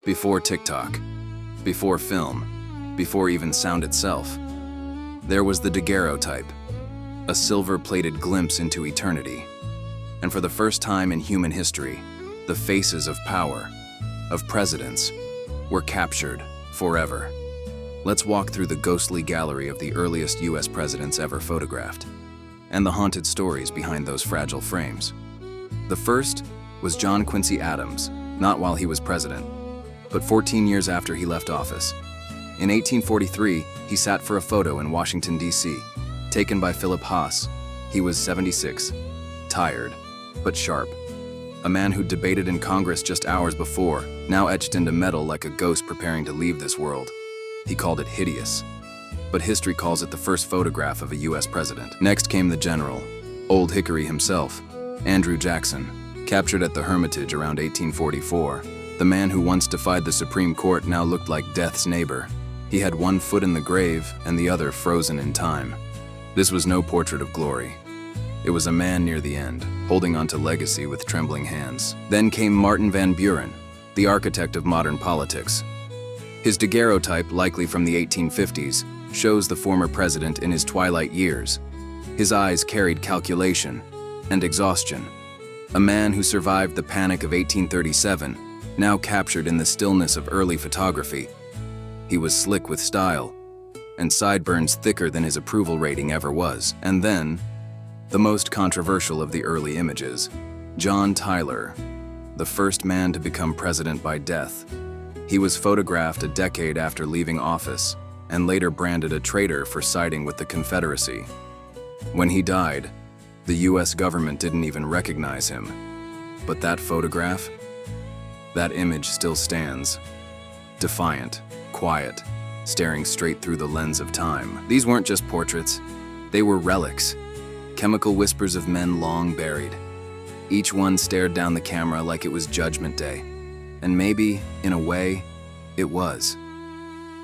Before TikTok, before film, before even sound itself, there was the daguerreotype, a silver-plated glimpse into eternity. And for the first time in human history, the faces of power, of presidents, were captured forever. Let's walk through the ghostly gallery of the earliest US presidents ever photographed, and the haunted stories behind those fragile frames. The first was John Quincy Adams, not while he was president, but 14 years after he left office. In 1843, he sat for a photo in Washington, D.C., taken by Philip Haas. He was 76, tired, but sharp. A man who debated in Congress just hours before, now etched into metal like a ghost preparing to leave this world. He called it hideous, but history calls it the first photograph of a U.S. president. Next came the general, Old Hickory himself, Andrew Jackson, captured at the Hermitage around 1844. The man who once defied the Supreme Court now looked like death's neighbor. He had one foot in the grave and the other frozen in time. This was no portrait of glory. It was a man near the end, holding onto legacy with trembling hands. Then came Martin Van Buren, the architect of modern politics. His daguerreotype, likely from the 1850s, shows the former president in his twilight years. His eyes carried calculation and exhaustion. A man who survived the panic of 1837, now captured in the stillness of early photography. He was slick with style, and sideburns thicker than his approval rating ever was. And then, the most controversial of the early images, John Tyler, the first man to become president by death. He was photographed a decade after leaving office, and later branded a traitor for siding with the Confederacy. When he died, the US government didn't even recognize him. But that photograph, that image still stands, defiant, quiet, staring straight through the lens of time. These weren't just portraits, they were relics, chemical whispers of men long buried. Each one stared down the camera like it was Judgment Day. And maybe, in a way, it was.